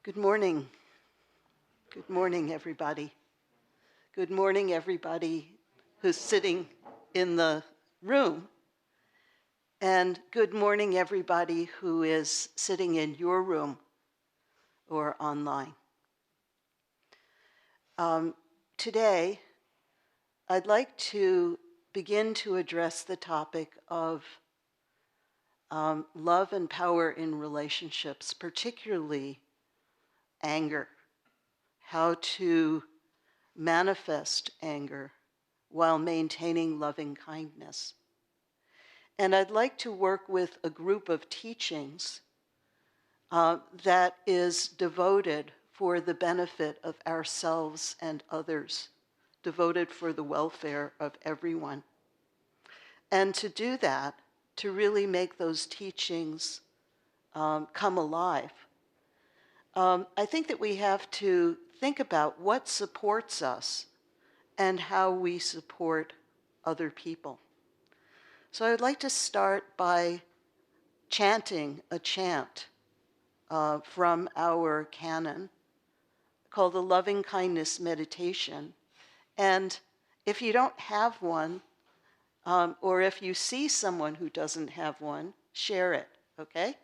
Good morning. Good morning, everybody. Good morning, everybody who's sitting in the room. And good morning, everybody who is sitting in your room or online. Today, I'd like to begin to address the topic of love and power in relationships, particularly anger. How to manifest anger while maintaining loving kindness. And I'd like to work with a group of teachings that is devoted for the benefit of ourselves and others, devoted for the welfare of everyone. And to do that, to really make those teachings come alive, I think that we have to think about what supports us and how we support other people. So I would like to start by chanting a chant from our canon called the Loving Kindness Meditation. And if you don't have one, or if you see someone who doesn't have one, share it, okay?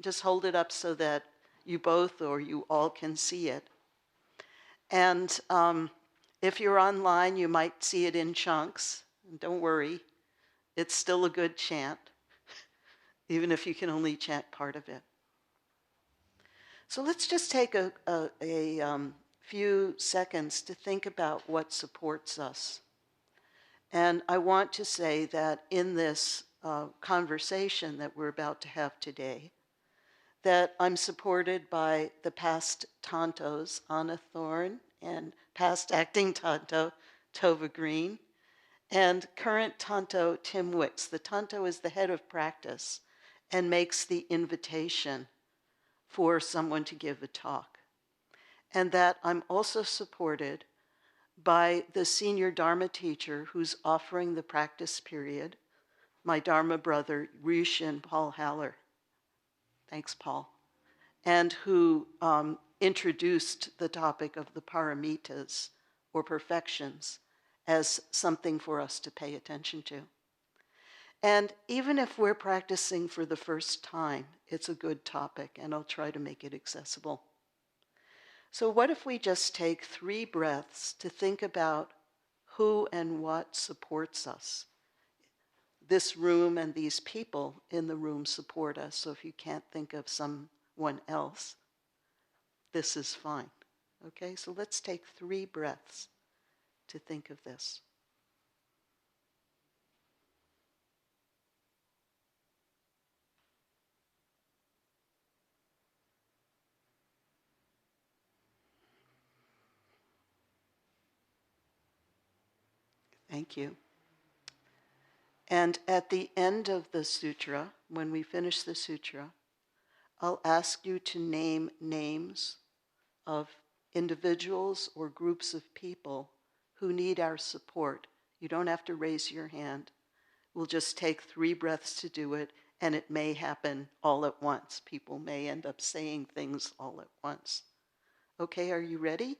Just hold it up so that you both or you all can see it. And if you're online, you might see it in chunks. Don't worry, it's still a good chant, even if you can only chant part of it. So let's just take a few seconds to think about what supports us. And I want to say that in this conversation that we're about to have today, that I'm supported by the past Tantos, Anna Thorne, and past acting Tanto, Tova Green, and current Tanto, Tim Wicks. The Tanto is the head of practice and makes the invitation for someone to give a talk. And that I'm also supported by the senior Dharma teacher who's offering the practice period, my Dharma brother, Ryushin Paul Haller. Thanks, Paul. And who introduced the topic of the Paramitas, or perfections, as something for us to pay attention to. And even if we're practicing for the first time, it's a good topic, and I'll try to make it accessible. So what if we just take 3 breaths to think about who and what supports us? This room and these people in the room support us, so if you can't think of someone else, this is fine. Okay, so let's take 3 breaths to think of this. Thank you. And at the end of the sutra, when we finish the sutra, I'll ask you to name names of individuals or groups of people who need our support. You don't have to raise your hand. We'll just take 3 breaths to do it, and it may happen all at once. People may end up saying things all at once. Okay, are you ready?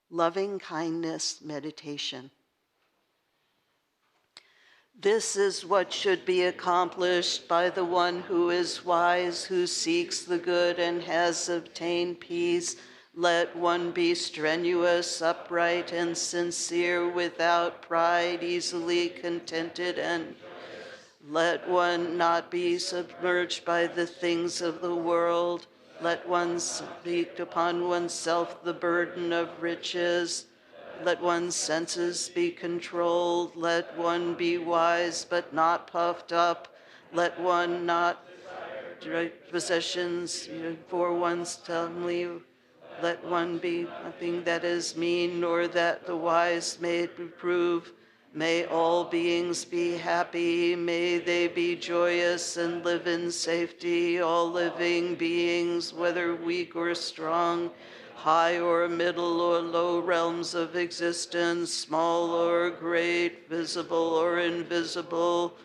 Loving kindness meditation. This is what should be accomplished by the one who is wise, who seeks the good and has obtained peace. Let one be strenuous, upright, and sincere, without pride, easily contented, and let one not be submerged by the things of the world. Let one speak upon oneself the burden of riches. Let one's senses be controlled. Let one be wise but not puffed up. Let one not direct possessions for one's family. Let one be nothing that is mean, nor that the wise may reprove. May all beings be happy. May they be joyous and live in safety. All living beings, whether weak or strong, high or middle or low realms of existence, small or great, visible or invisible,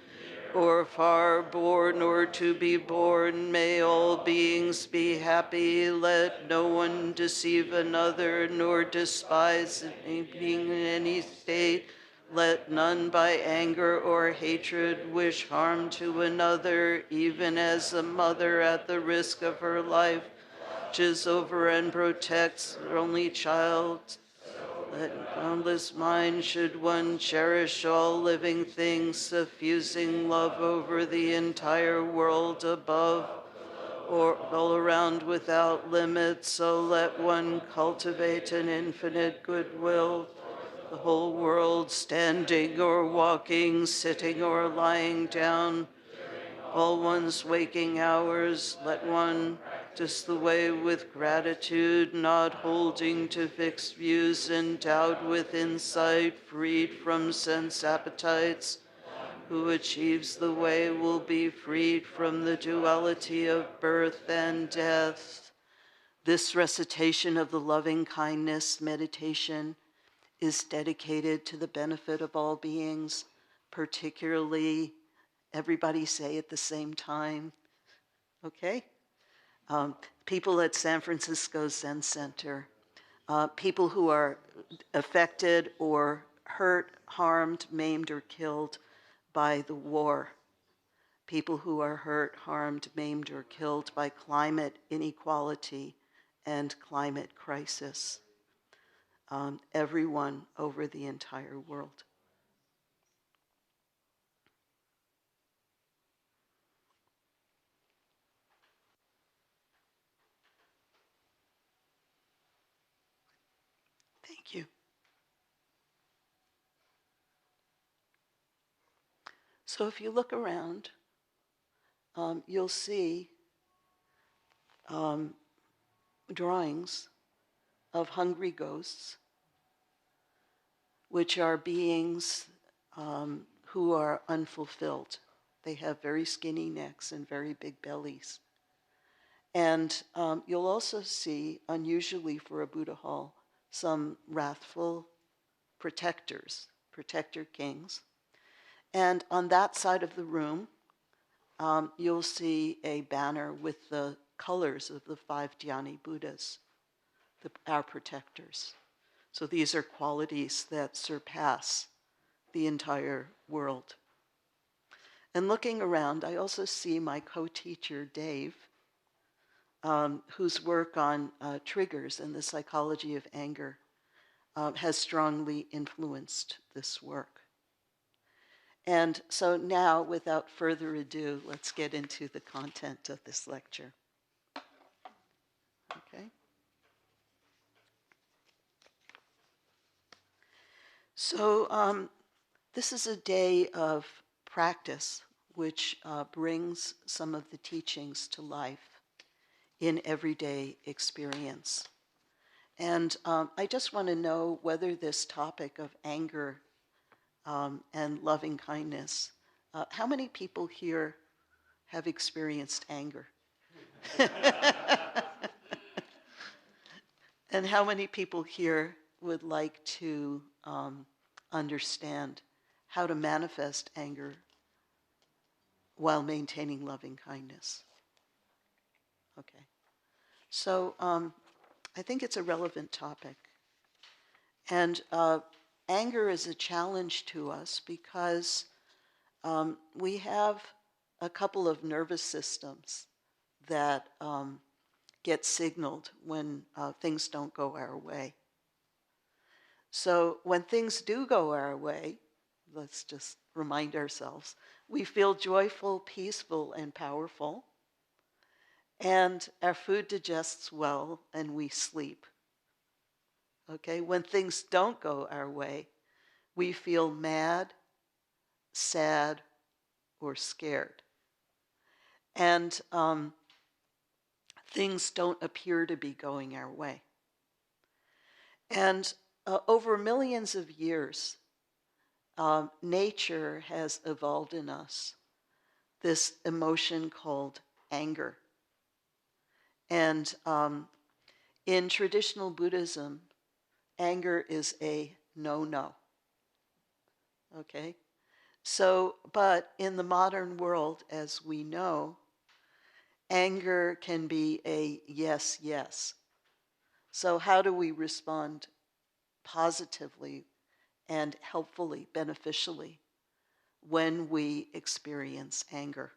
or far born or to be born. May all beings be happy. Let no one deceive another, nor despise any being in any state. Let none by anger or hatred wish harm to another, even as a mother at the risk of her life watches over and protects her only child. Let boundless mind should one cherish all living things, suffusing love over the entire world above or all around without limit. So let one cultivate an infinite goodwill, the whole world, standing or walking, sitting or lying down, all one's waking hours. Let one practice the way with gratitude, not holding to fixed views, endowed with insight, freed from sense appetites. Who achieves the way will be freed from the duality of birth and death. This recitation of the loving kindness meditation is dedicated to the benefit of all beings, particularly, everybody say at the same time, okay? People at San Francisco Zen Center, people who are affected or hurt, harmed, maimed, or killed by the war, people who are hurt, harmed, maimed, or killed by climate inequality and climate crisis, everyone over the entire world. Thank you. So if you look around, you'll see drawings of hungry ghosts, which are beings who are unfulfilled. They have very skinny necks and very big bellies. And you'll also see, unusually for a Buddha hall, some wrathful protectors, protector kings. And on that side of the room, you'll see a banner with the colors of the 5 Dhyani Buddhas, our protectors. So these are qualities that surpass the entire world. And looking around, I also see my co-teacher, Dave, whose work on triggers and the psychology of anger has strongly influenced this work. And so now, without further ado, let's get into the content of this lecture. Okay? So this is a day of practice which brings some of the teachings to life in everyday experience. And I just want to know whether this topic of anger and loving kindness, how many people here have experienced anger? And how many people here would like to understand how to manifest anger while maintaining loving kindness? Okay. So I think it's a relevant topic. And anger is a challenge to us because we have a couple of nervous systems that get signaled when things don't go our way. So when things do go our way, let's just remind ourselves, we feel joyful, peaceful, and powerful, and our food digests well, and we sleep. Okay, when things don't go our way, we feel mad, sad, or scared. And things don't appear to be going our way. And over millions of years, nature has evolved in us this emotion called anger. And in traditional Buddhism, anger is a no-no. Okay? So, but in the modern world, as we know, anger can be a yes, yes. So, how do we respond positively and helpfully, beneficially when we experience anger?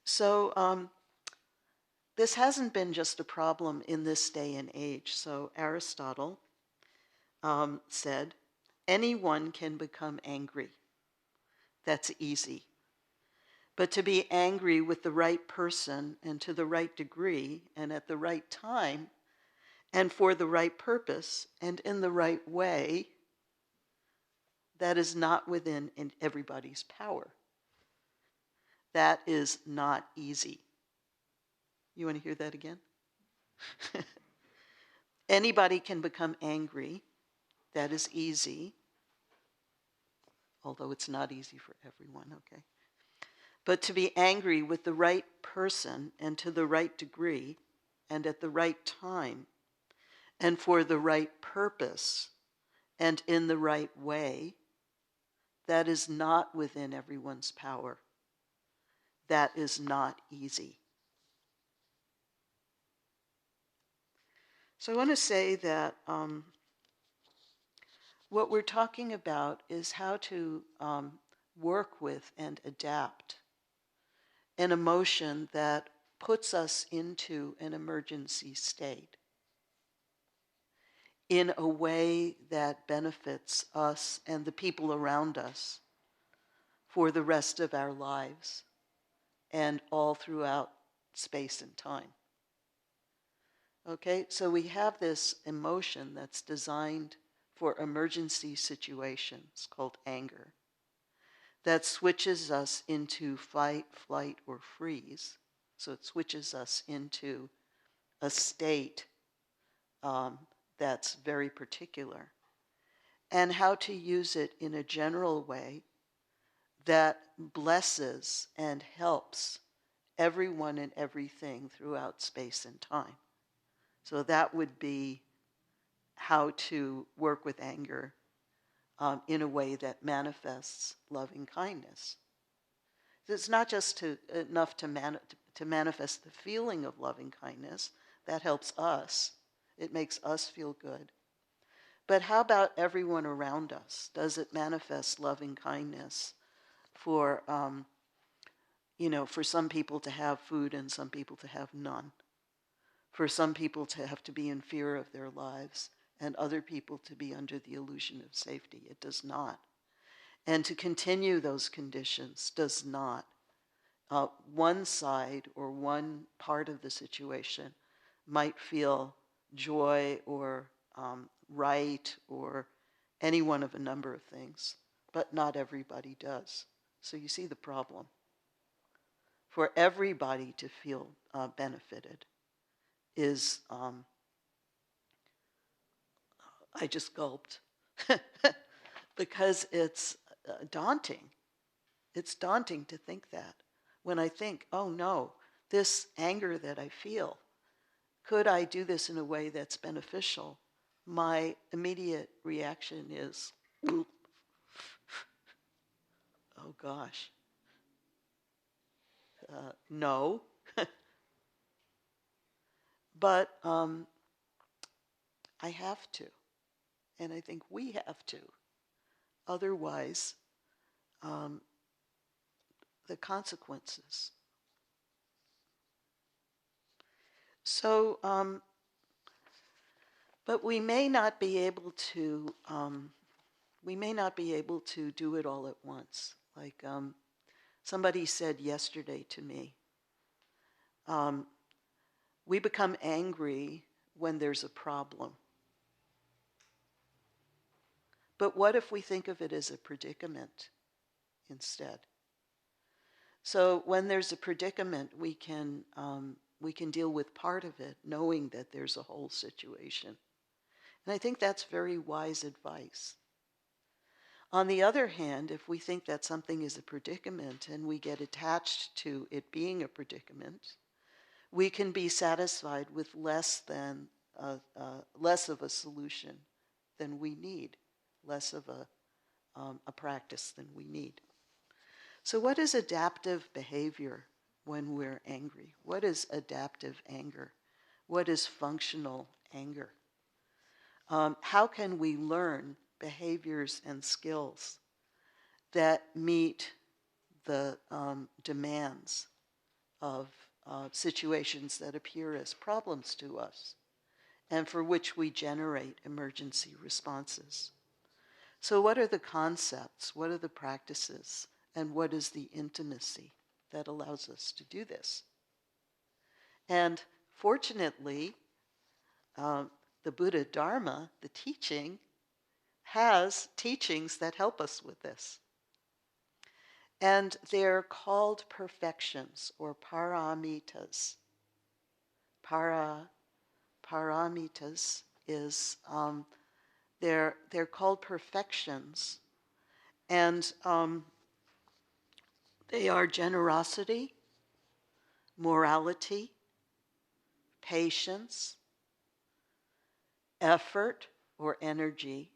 So, this hasn't been just a problem in this day and age. So, Aristotle said, anyone can become angry. That's easy. But to be angry with the right person and to the right degree and at the right time and for the right purpose and in the right way, that is not within everybody's power. That is not easy. You want to hear that again? Anybody can become angry. That is easy, although it's not easy for everyone, okay? But to be angry with the right person and to the right degree and at the right time and for the right purpose and in the right way, that is not within everyone's power. That is not easy. So I want to say that what we're talking about is how to work with and adapt an emotion that puts us into an emergency state in a way that benefits us and the people around us for the rest of our lives and all throughout space and time. Okay, so we have this emotion that's designed for emergency situations called anger that switches us into fight, flight, or freeze. So it switches us into a state that's very particular, and how to use it in a general way that blesses and helps everyone and everything throughout space and time. So that would be how to work with anger in a way that manifests loving kindness. It's not just enough to manifest the feeling of loving kindness. That helps us. It makes us feel good. But how about everyone around us? Does it manifest loving kindness for, for some people to have food and some people to have none? For some people to have to be in fear of their lives and other people to be under the illusion of safety? It does not. And to continue those conditions does not. One side or one part of the situation might feel joy or right or any one of a number of things, but not everybody does. So you see the problem. For everybody to feel benefited is, I just gulped, because it's daunting. It's daunting to think that. When I think, oh no, this anger that I feel, could I do this in a way that's beneficial? My immediate reaction is, oh gosh, no. But I have to, and I think we have to. Otherwise, the consequences. So, but we may not be able to. We may not be able to do it all at once. Like somebody said yesterday to me, we become angry when there's a problem. But what if we think of it as a predicament instead? So when there's a predicament, we can deal with part of it, knowing that there's a whole situation. And I think that's very wise advice. On the other hand, if we think that something is a predicament and we get attached to it being a predicament, we can be satisfied with less of a solution than we need, less of a practice than we need. So what is adaptive behavior when we're angry? What is adaptive anger? What is functional anger? How can we learn behaviors and skills that meet the demands of situations that appear as problems to us and for which we generate emergency responses? So what are the concepts? What are the practices? And what is the intimacy that allows us to do this? And fortunately, the Buddha Dharma, the teaching, has teachings that help us with this. And they're called perfections or paramitas. Paramitas is, they're called perfections. And they are generosity, morality, patience, effort or energy,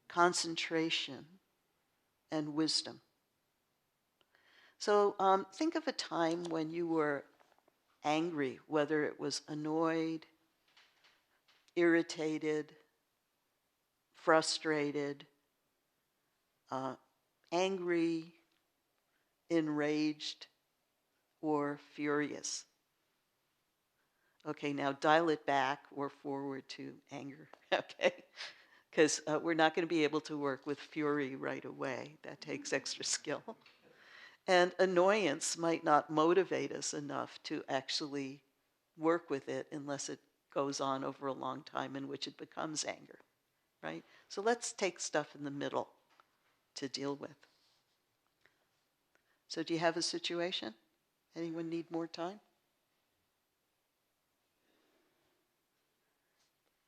concentration, and wisdom. So think of a time when you were angry, whether it was annoyed, irritated, frustrated, angry, enraged, or furious. Okay, now dial it back or forward to anger, okay? Because we're not going to be able to work with fury right away. That takes extra skill. And annoyance might not motivate us enough to actually work with it unless it goes on over a long time in which it becomes anger, right? So let's take stuff in the middle to deal with. So do you have a situation? Anyone need more time?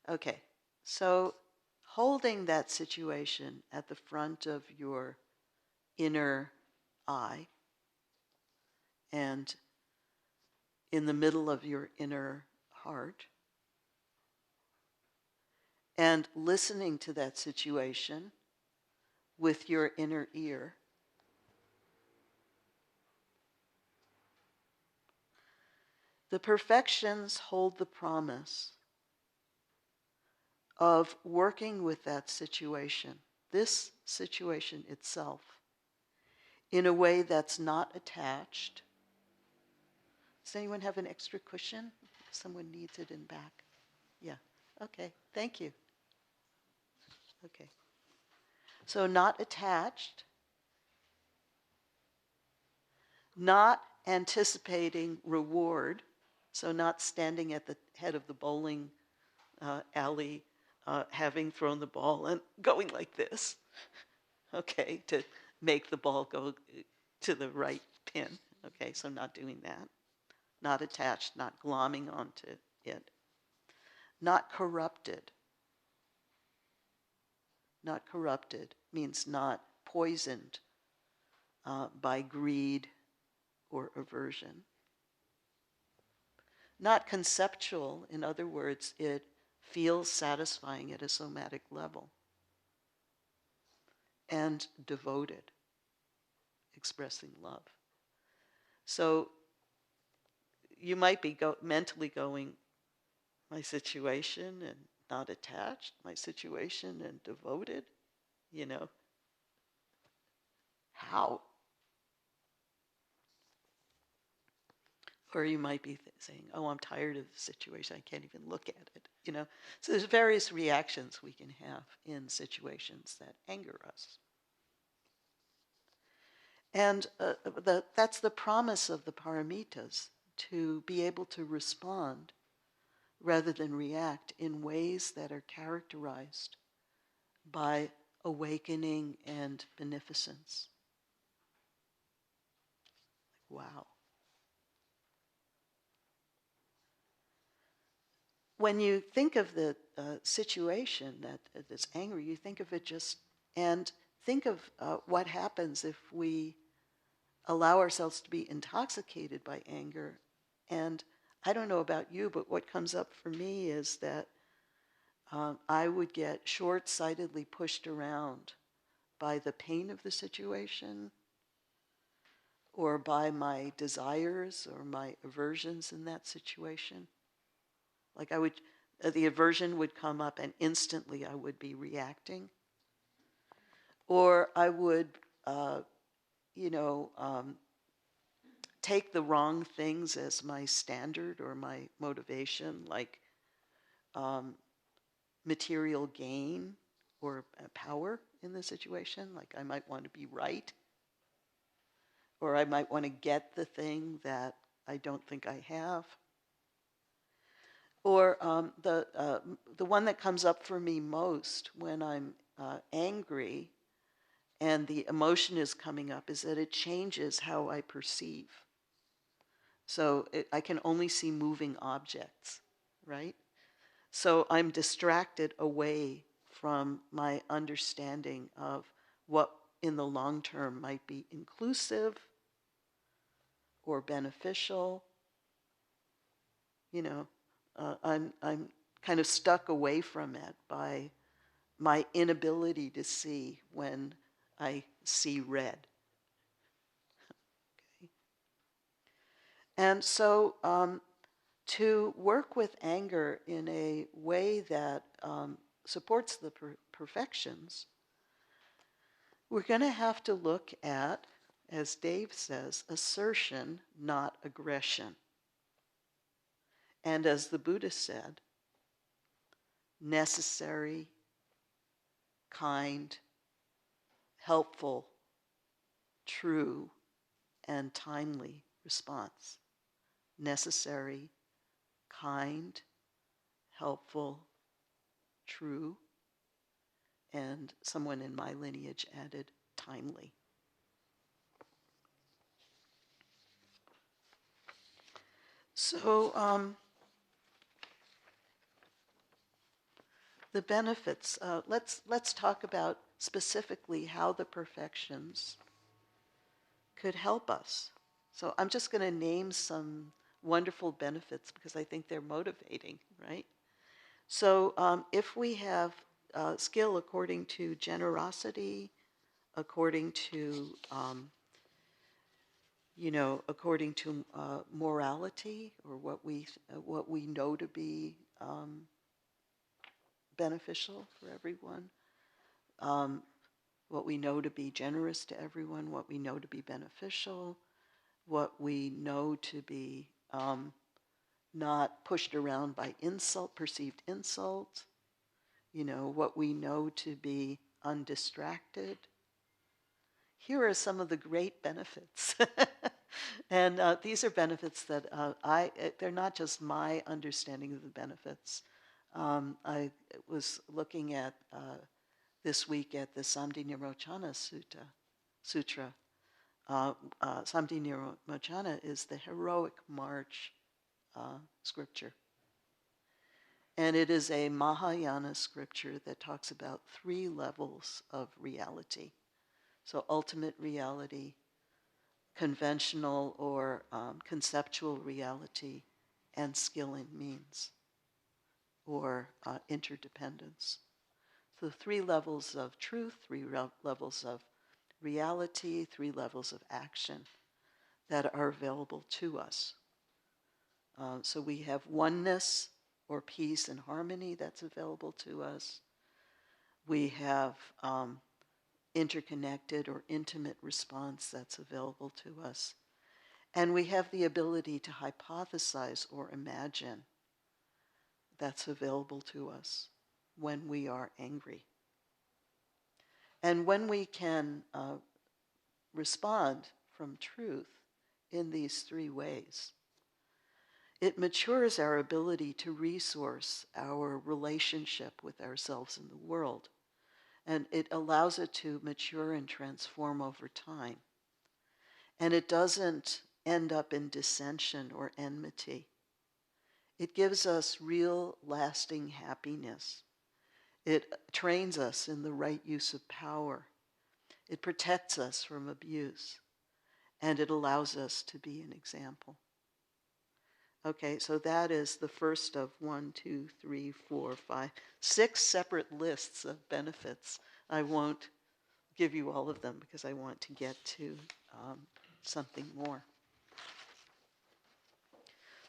Okay, so holding that situation at the front of your inner eye and in the middle of your inner heart, and listening to that situation with your inner ear, the perfections hold the promise of working with that situation, this situation itself, in a way that's not attached. Does anyone have an extra cushion? Someone needs it in back. Yeah. Okay. Thank you. Okay. So not attached, not anticipating reward, so not standing at the head of the bowling alley, having thrown the ball and going like this, okay, to make the ball go to the right pin. Okay, so not doing that. Not attached, not glomming onto it. Not corrupted. Not corrupted means not poisoned by greed or aversion. Not conceptual, in other words, it feels satisfying at a somatic level. And devoted, expressing love. So you might be mentally going, my situation and not attached, my situation and devoted, you know. How? Or you might be saying, oh, I'm tired of the situation, I can't even look at it, you know. So there's various reactions we can have in situations that anger us. And that's the promise of the Paramitas, to be able to respond rather than react in ways that are characterized by awakening and beneficence. Wow. When you think of the situation that's angry, you think of it just, and think of what happens if we allow ourselves to be intoxicated by anger. And I don't know about you, but what comes up for me is that I would get short-sightedly pushed around by the pain of the situation or by my desires or my aversions in that situation. Like the aversion would come up and instantly I would be reacting. Or I would, take the wrong things as my standard or my motivation, like material gain or power in the situation. Like I might want to be right, or I might want to get the thing that I don't think I have. Or the one that comes up for me most when I'm angry and the emotion is coming up is that it changes how I perceive. So I can only see moving objects, right? So I'm distracted away from my understanding of what in the long term might be inclusive or beneficial. I'm kind of stuck away from it by my inability to see when I see red. Okay. And so to work with anger in a way that supports the perfections, we're going to have to look at, as Dave says, assertion, not aggression. And as the Buddha said, necessary, kind, helpful, true, and timely response. Necessary, kind, helpful, true, and someone in my lineage added timely. So the benefits. Let's talk about specifically how the perfections could help us. So I'm just going to name some wonderful benefits because I think they're motivating, right? So if we have skill according to generosity, according to morality or what we know to be beneficial for everyone, what we know to be generous to everyone, what we know to be beneficial, what we know to be not pushed around by perceived insult, what we know to be undistracted. Here are some of the great benefits. And these are benefits that they're not just my understanding of the benefits. I was looking at this week at the Samdhinirmochana Sutra. Samdhinirmochana is the heroic march scripture. And it is a Mahayana scripture that talks about 3 levels of reality. So ultimate reality, conventional or conceptual reality, and skill in means, or interdependence. So 3 levels of truth, 3 levels of reality, 3 levels of action that are available to us. So we have oneness or peace and harmony that's available to us. We have interconnected or intimate response that's available to us. And we have the ability to hypothesize or imagine that's available to us when we are angry. And when we can respond from truth in these 3 ways, it matures our ability to resource our relationship with ourselves and the world. And it allows it to mature and transform over time. And it doesn't end up in dissension or enmity. It gives us real, lasting happiness. It trains us in the right use of power. It protects us from abuse. And it allows us to be an example. Okay, so that is the first of 6 separate lists of benefits. I won't give you all of them because I want to get to something more.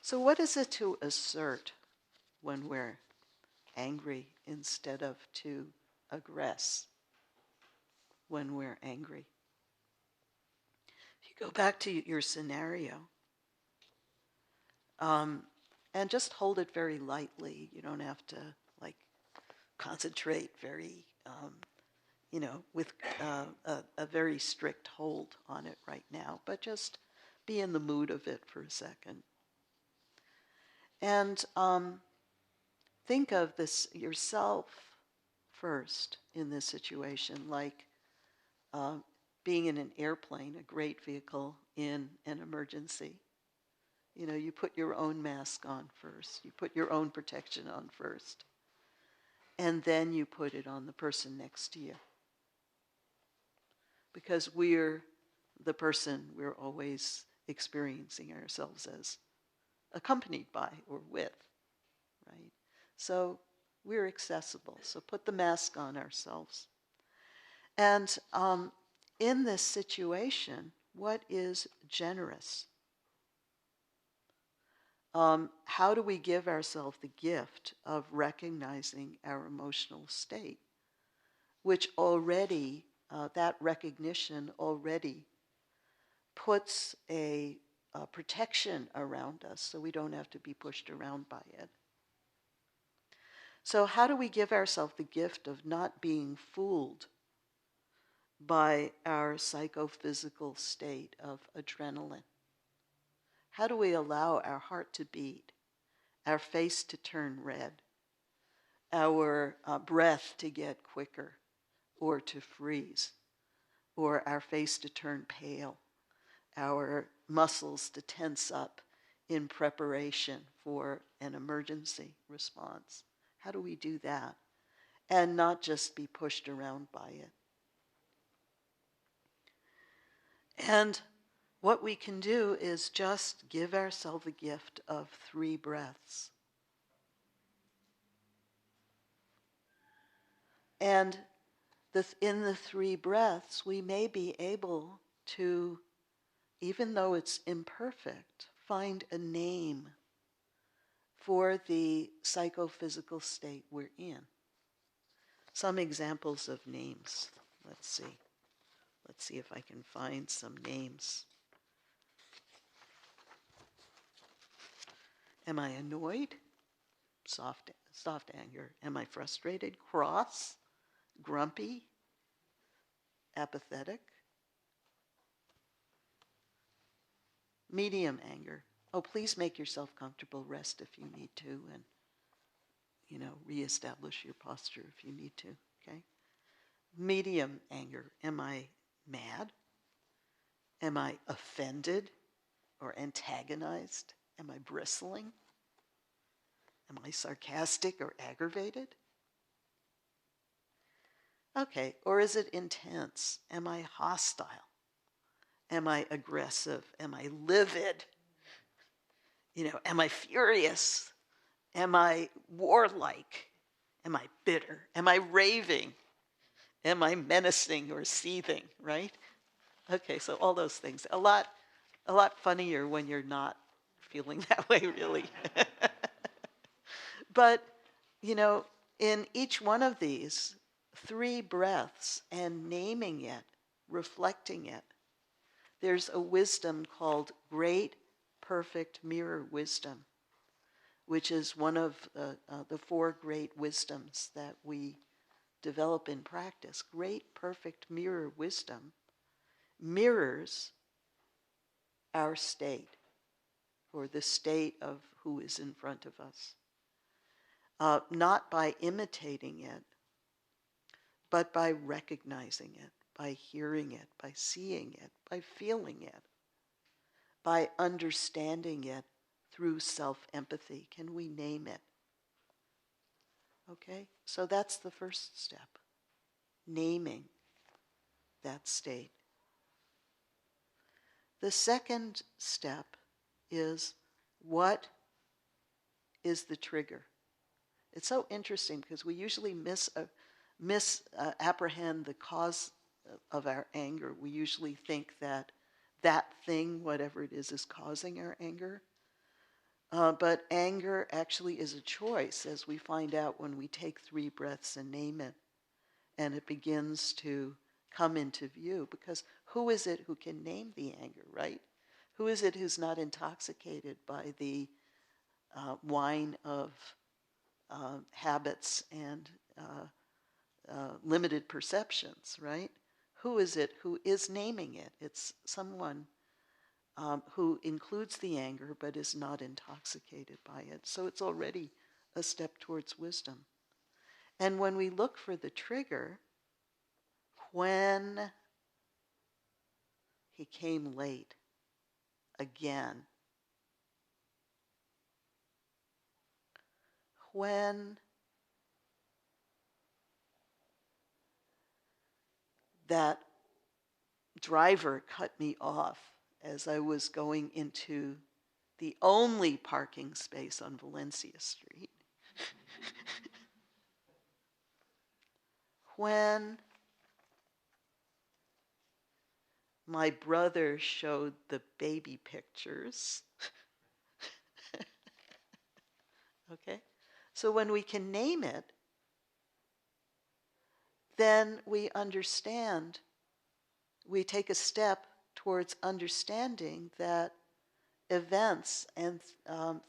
So what is it to assert when we're angry instead of to aggress when we're angry? If you go back to your scenario, and just hold it very lightly. You don't have to like concentrate very, with a very strict hold on it right now, but just be in the mood of it for a second. And think of this yourself first in this situation, like being in an airplane, a great vehicle in an emergency. You put your own mask on first. You put your own protection on first. And then you put it on the person next to you. Because we're the person we're always experiencing ourselves as accompanied by or with, right? So we're accessible. So put the mask on ourselves. And in this situation, what is generous? How do we give ourselves the gift of recognizing our emotional state, which already, that recognition already puts a protection around us so we don't have to be pushed around by it. So how do we give ourselves the gift of not being fooled by our psychophysical state of adrenaline? How do we allow our heart to beat, our face to turn red, our breath to get quicker or to freeze, or our face to turn pale, our muscles to tense up in preparation for an emergency response? How do we do that and not just be pushed around by it? And what we can do is just give ourselves the gift of 3 breaths. And in the 3 breaths, we may be able to, even though it's imperfect, find a name for the psychophysical state we're in. Some examples of names. Let's see. Let's see if I can find some names. Am I annoyed? Soft anger. Am I frustrated? Cross? Grumpy? Apathetic? Medium anger. Oh, please make yourself comfortable. Rest if you need to, and reestablish your posture if you need to. Okay. Medium anger. Am I mad? Am I offended or antagonized? Am I bristling? Am I sarcastic or aggravated? Okay, or is it intense? Am I hostile? Am I aggressive? Am I livid? Am I furious? Am I warlike? Am I bitter? Am I raving? Am I menacing or seething, right? Okay, so all those things. A lot funnier when you're not feeling that way, really. But, in each one of these 3 breaths and naming it, reflecting it, there's a wisdom called great, perfect mirror wisdom, which is one of the 4 great wisdoms that we develop in practice. Great, perfect mirror wisdom mirrors our state, or the state of who is in front of us. Not by imitating it, but by recognizing it, by hearing it, by seeing it, by feeling it, by understanding it through self-empathy. Can we name it? Okay, so that's the first step, naming that state. The second step is, what is the trigger? It's so interesting because we usually misapprehend the cause of our anger. We usually think that that thing, whatever it is causing our anger. But anger actually is a choice, as we find out when we take 3 breaths and name it, and it begins to come into view. Because who is it who can name the anger, right? Who is it who's not intoxicated by the wine of habits and limited perceptions, right? Who is it who is naming it? It's someone who includes the anger but is not intoxicated by it. So it's already a step towards wisdom. And when we look for the trigger, when he came late again, when that driver cut me off as I was going into the only parking space on Valencia Street, when my brother showed the baby pictures, okay? So when we can name it, then we understand, we take a step towards understanding that events and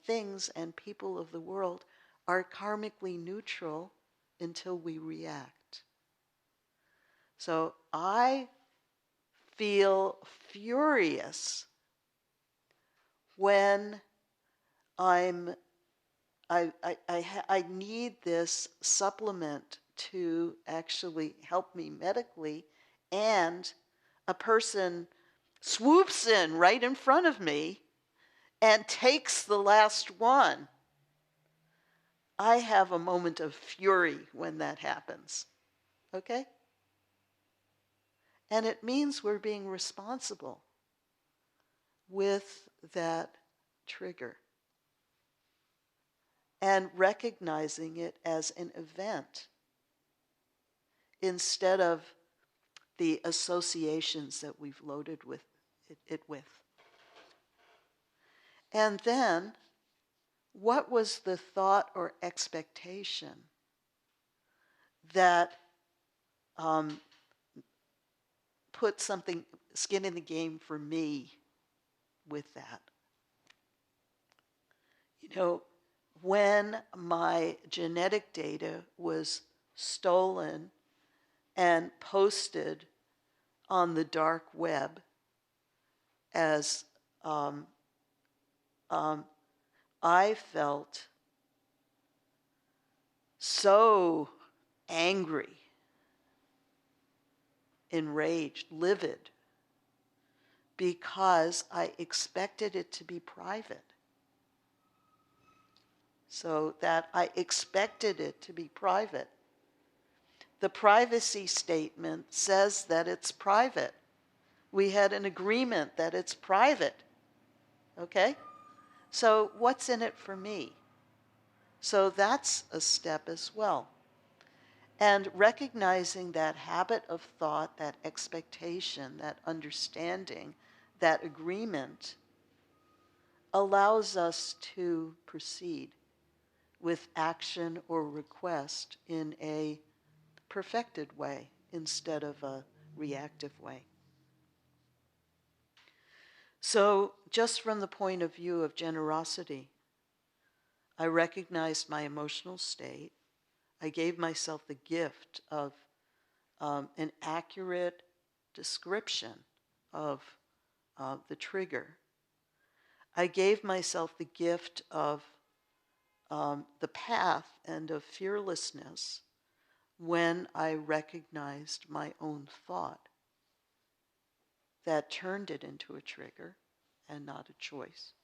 things and people of the world are karmically neutral until we react. So I feel furious when I need this supplement to actually help me medically, and a person swoops in right in front of me and takes the last one. I have a moment of fury when that happens, okay? And it means we're being responsible with that trigger and recognizing it as an event instead of the associations that we've loaded with it with. And then, what was the thought or expectation that put something, skin in the game for me with that? You know, when my genetic data was stolen and posted on the dark web as I felt so angry, enraged, livid, because I expected it to be private. So that I expected it to be private. The privacy statement says that it's private. We had an agreement that it's private. Okay? So what's in it for me? So that's a step as well. And recognizing that habit of thought, that expectation, that understanding, that agreement allows us to proceed with action or request in a perfected way instead of a reactive way. So, just from the point of view of generosity, I recognized my emotional state. I gave myself the gift of an accurate description of the trigger. I gave myself the gift of the path and of fearlessness when I recognized my own thought that turned it into a trigger and not a choice.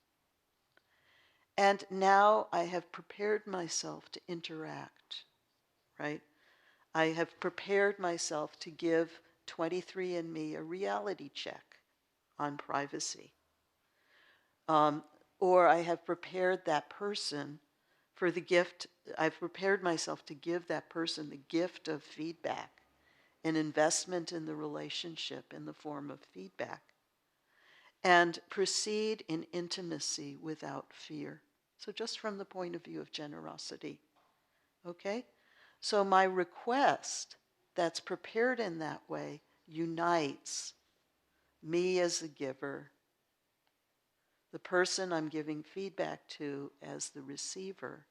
And now I have prepared myself to interact, right? I have prepared myself to give 23andMe a reality check on privacy. Or I have prepared that person for the gift, I've prepared myself to give that person the gift of feedback an investment in the relationship in the form of feedback, and proceed in intimacy without fear. So just from the point of view of generosity, okay? So my request that's prepared in that way unites me as the giver, the person I'm giving feedback to as the receiver,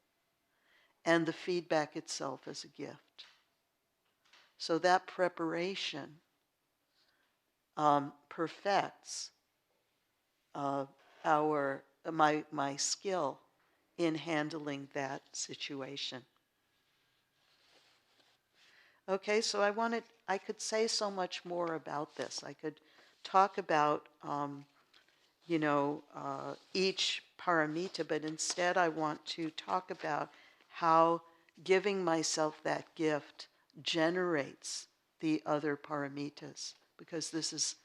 and the feedback itself as a gift. So that preparation perfects my skill in handling that situation. Okay, so I could say so much more about this. I could talk about, each paramita, but instead I want to talk about how giving myself that gift generates the other paramitas, because this is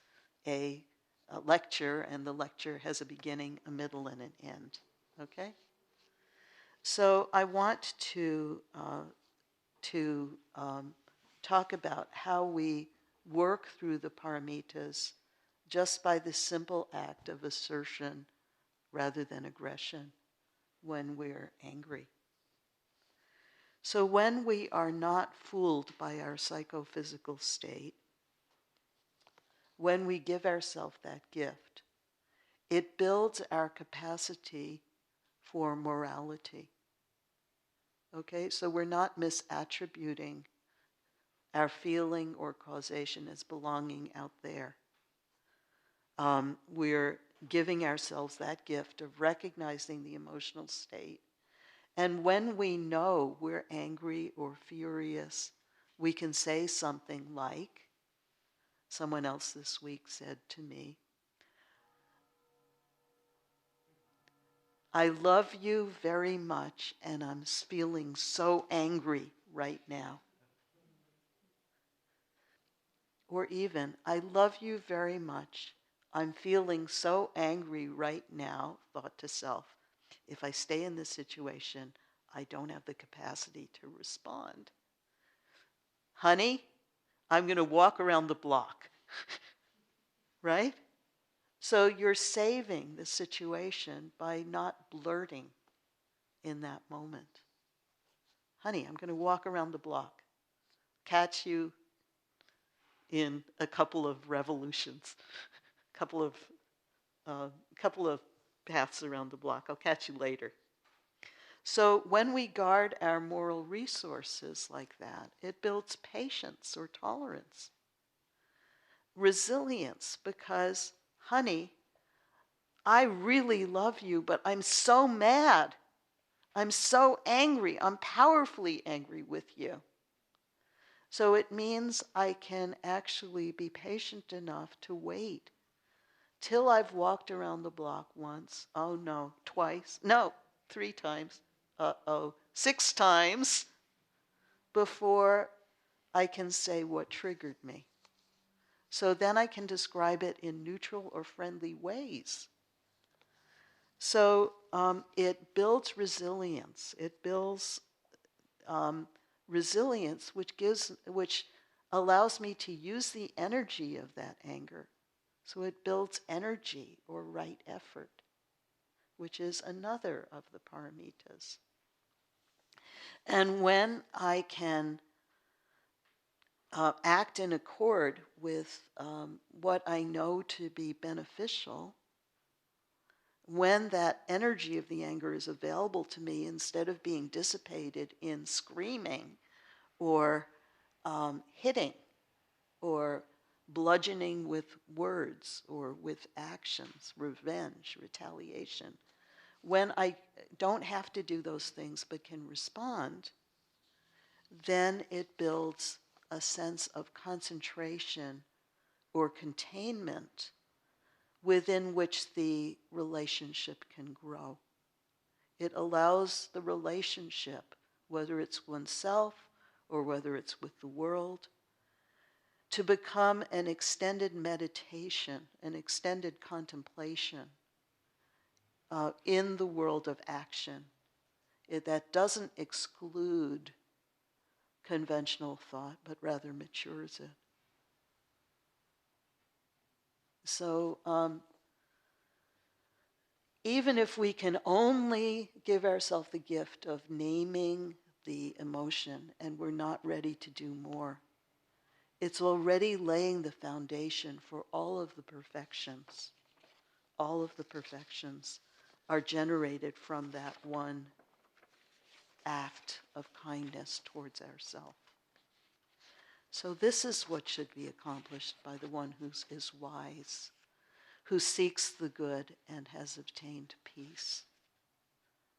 a lecture, and the lecture has a beginning, a middle, and an end. Okay? So I want to talk about how we work through the paramitas just by the simple act of assertion rather than aggression when we're angry. So when we are not fooled by our psychophysical state, when we give ourselves that gift, it builds our capacity for morality. Okay, so we're not misattributing our feeling or causation as belonging out there. We're giving ourselves that gift of recognizing the emotional state. And when we know we're angry or furious, we can say something like, someone else this week said to me, I love you very much and I'm feeling so angry right now. Or even, I love you very much. I'm feeling so angry right now, thought to self. If I stay in this situation, I don't have the capacity to respond. Honey, I'm going to walk around the block. Right? So you're saving the situation by not blurting in that moment. Honey, I'm going to walk around the block. Catch you in a couple of revolutions, couple of paths around the block. I'll catch you later. So when we guard our moral resources like that, it builds patience or tolerance. Resilience, because, honey, I really love you, but I'm so mad. I'm so angry. I'm powerfully angry with you. So it means I can actually be patient enough to wait till I've walked around the block once, oh no, twice, no, 3 times, 6 times, before I can say what triggered me. So then I can describe it in neutral or friendly ways. So it builds resilience. It builds resilience, which allows me to use the energy of that anger. So it builds energy or right effort, which is another of the paramitas. And when I can act in accord with what I know to be beneficial, when that energy of the anger is available to me, instead of being dissipated in screaming or hitting or bludgeoning with words or with actions, revenge, retaliation, when I don't have to do those things but can respond, then it builds a sense of concentration or containment within which the relationship can grow. It allows the relationship, whether it's oneself or whether it's with the world, to become an extended meditation, an extended contemplation in the world of action. That doesn't exclude conventional thought, but rather matures it. So even if we can only give ourselves the gift of naming the emotion and we're not ready to do more, it's already laying the foundation for all of the perfections. All of the perfections are generated from that one act of kindness towards ourselves. So this is what should be accomplished by the one who is wise, who seeks the good and has obtained peace,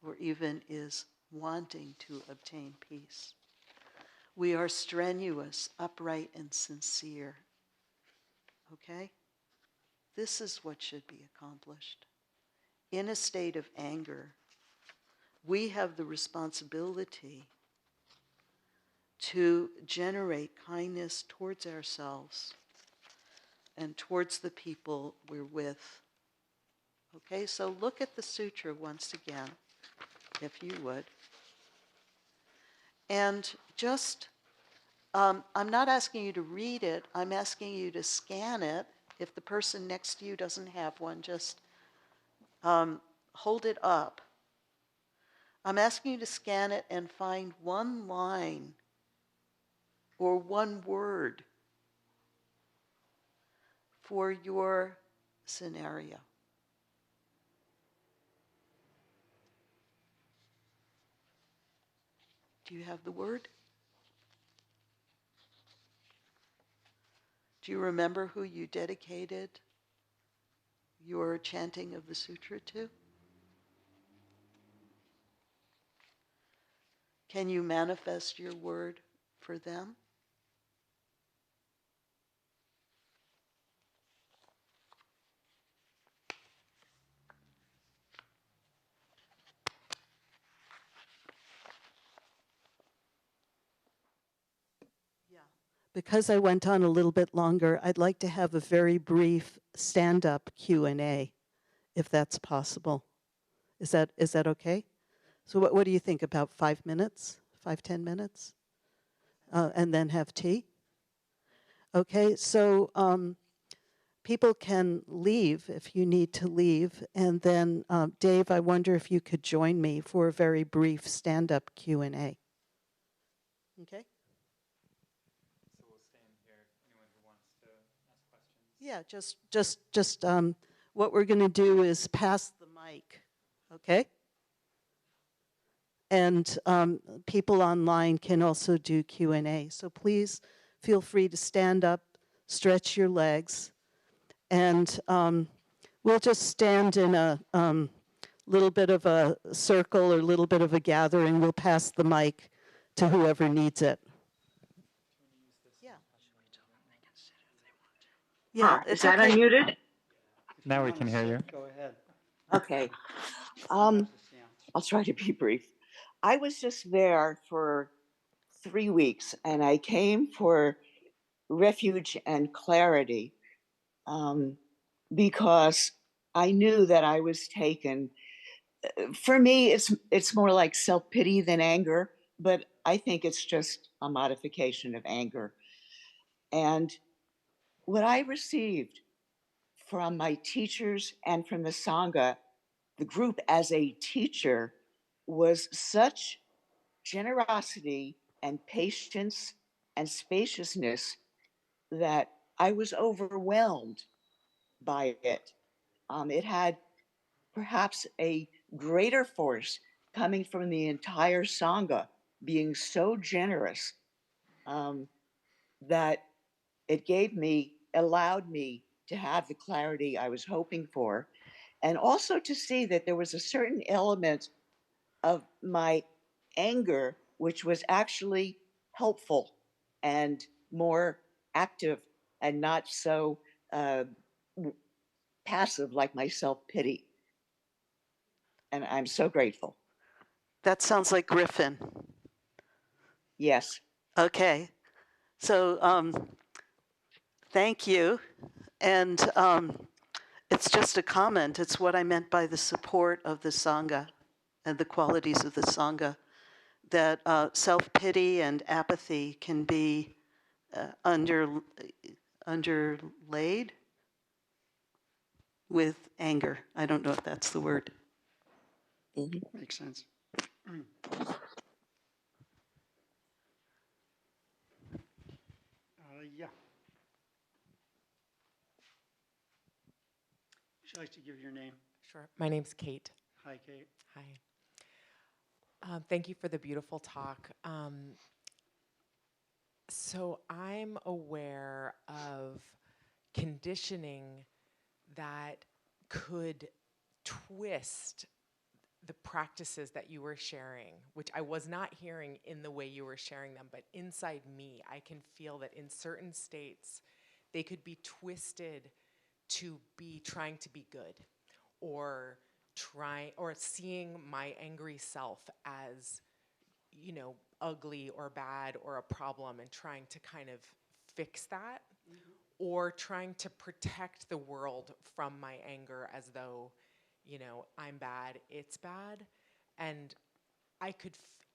or even is wanting to obtain peace. We are strenuous, upright, and sincere. Okay? This is what should be accomplished. In a state of anger, we have the responsibility to generate kindness towards ourselves and towards the people we're with. Okay, so look at the sutra once again, if you would. And just, I'm not asking you to read it, I'm asking you to scan it. If the person next to you doesn't have one, just hold it up. I'm asking you to scan it and find one line or one word for your scenario. Do you have the word? Do you remember who you dedicated your chanting of the sutra to? Can you manifest your word for them? Yeah. Because I went on a little bit longer, I'd like to have a very brief stand-up Q&A, if that's possible. Is that okay? So what do you think, about 5 minutes, 10 minutes? And then have tea? Okay, so people can leave if you need to leave. And then, Dave, I wonder if you could join me for a very brief stand-up Q&A. Okay? So we'll stay in here. Anyone who wants to ask questions? Yeah, just what we're going to do is pass the mic, okay? And people online can also do Q&A. So please feel free to stand up, stretch your legs, and we'll just stand in a little bit of a circle or a little bit of a gathering. We'll pass the mic to whoever needs it. Yeah. Yeah, is that okay. Unmuted? Now we can hear you. Go ahead. Okay. I'll try to be brief. I was just there for 3 weeks, and I came for refuge and clarity because I knew that I was taken. For me, it's more like self-pity than anger, but I think it's just a modification of anger. And what I received from my teachers and from the Sangha, the group as a teacher, was such generosity and patience and spaciousness that I was overwhelmed by it. It had perhaps a greater force coming from the entire Sangha being so generous that it allowed me to have the clarity I was hoping for, and also to see that there was a certain element of my anger which was actually helpful and more active and not so passive like my self-pity. And I'm so grateful. That sounds like Griffin. Yes. Okay. So thank you. And it's just a comment. It's what I meant by the support of the Sangha and the qualities of the Sangha that self-pity and apathy can be underlaid with anger. I don't know if that's the word. Makes sense. Yeah. Would you like to give your name? Sure. My name's Kate. Hi, Kate. Hi. Thank you for the beautiful talk. So I'm aware of conditioning that could twist the practices that you were sharing, which I was not hearing in the way you were sharing them, but inside me, I can feel that in certain states, they could be twisted to be trying to be good, or seeing my angry self as, ugly or bad or a problem, and trying to kind of fix that, or trying to protect the world from my anger as though, I'm bad, it's bad. And I could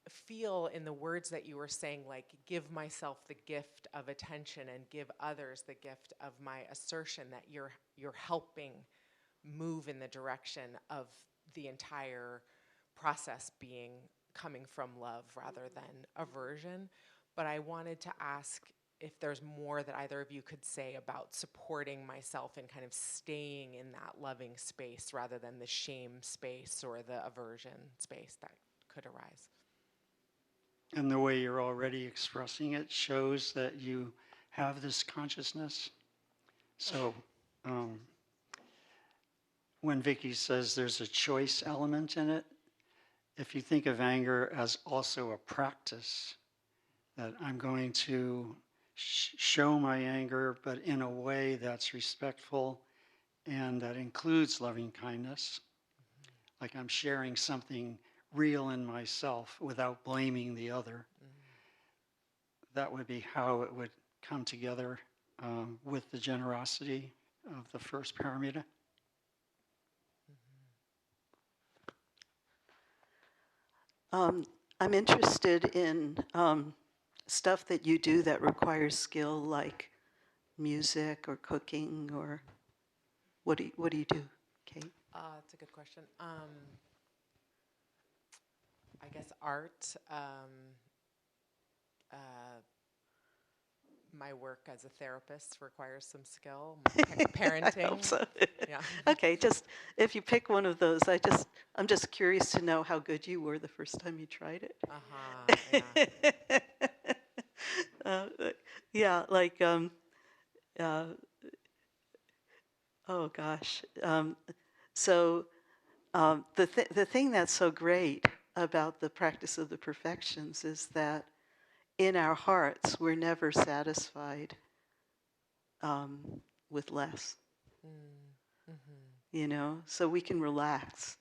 feel in the words that you were saying, like, give myself the gift of attention and give others the gift of my assertion, that you're helping move in the direction of the entire process coming from love rather than aversion. But I wanted to ask if there's more that either of you could say about supporting myself and kind of staying in that loving space rather than the shame space or the aversion space that could arise. And the way you're already expressing it shows that you have this consciousness. So when Vicky says there's a choice element in it, if you think of anger as also a practice, that I'm going to show my anger, but in a way that's respectful and that includes loving kindness, like I'm sharing something real in myself without blaming the other. That would be how it would come together with the generosity of the first paramita. I'm interested in stuff that you do that requires skill, like music or cooking, or what do you do, Kate? That's a good question. I guess art. My work as a therapist requires some skill. Parenting. I hope so. Yeah. Okay, just if you pick one of those, I'm just curious to know how good you were the first time you tried it. Yeah. Yeah, like oh gosh. The thing that's so great about the practice of the perfections is that in our hearts we're never satisfied with less. So we can relax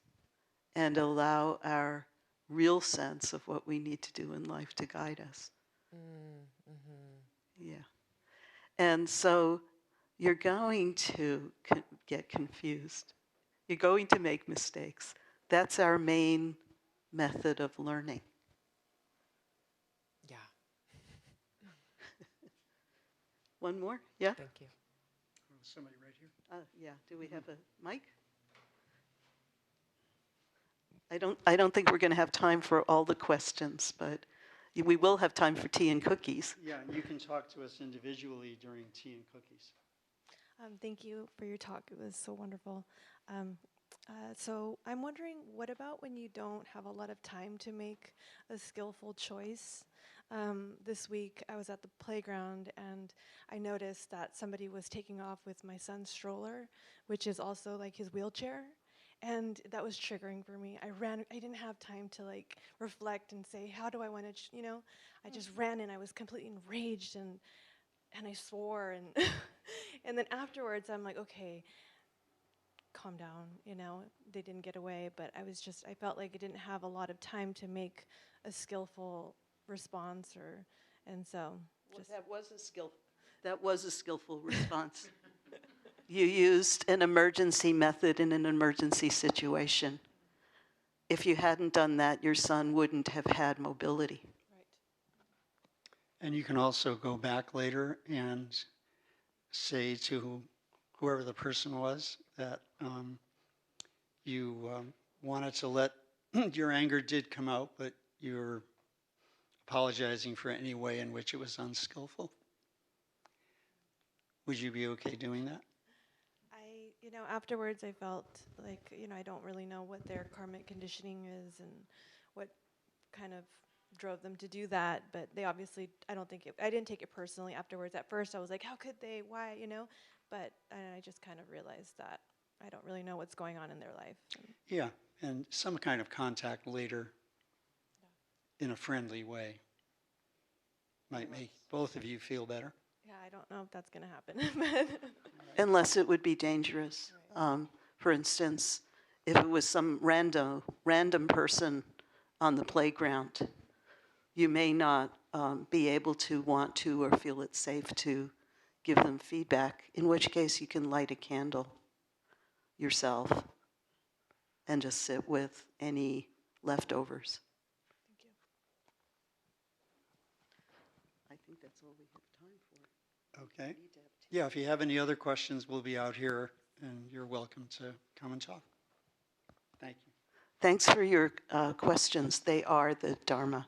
and allow our real sense of what we need to do in life to guide us. Yeah. And so you're going to get confused. You're going to make mistakes. That's our main method of learning. Yeah. One more? Yeah? Thank you. Somebody right here. Yeah. Do we have a mic? I don't think we're going to have time for all the questions, but we will have time for tea and cookies. Yeah, and you can talk to us individually during tea and cookies. Thank you for your talk. It was so wonderful. So I'm wondering, what about when you don't have a lot of time to make a skillful choice? This week I was at the playground and I noticed that somebody was taking off with my son's stroller, which is also like his wheelchair. And that was triggering for me. I didn't have time to like reflect and say, how do I want to, I just ran and I was completely enraged and I swore and and then afterwards I'm like, okay, calm down, they didn't get away, but I felt like I didn't have a lot of time to make a skillful response and so that was a skillful response. You used an emergency method in an emergency situation. if you hadn't done that, your son wouldn't have had mobility. Right. And you can also go back later and say to whoever the person was that you wanted to let your anger did come out, but you're apologizing for any way in which it was unskillful. Would you be okay doing that? Afterwards I felt like, I don't really know what their karmic conditioning is and what kind of drove them to do that, but they obviously, I didn't take it personally afterwards. At first I was like, how could they, why, but I just kind of realized that I don't really know what's going on in their life. Yeah, and some kind of contact later in a friendly way might make both of you feel better. Yeah, I don't know if that's going to happen. Unless it would be dangerous. For instance, if it was some random person on the playground, you may not be able to want to or feel it safe to give them feedback, in which case you can light a candle yourself and just sit with any leftovers. Thank you. I think that's all we have time for. Okay. Yeah, if you have any other questions, we'll be out here and you're welcome to come and talk. Thank you. Thanks for your questions. They are the Dharma.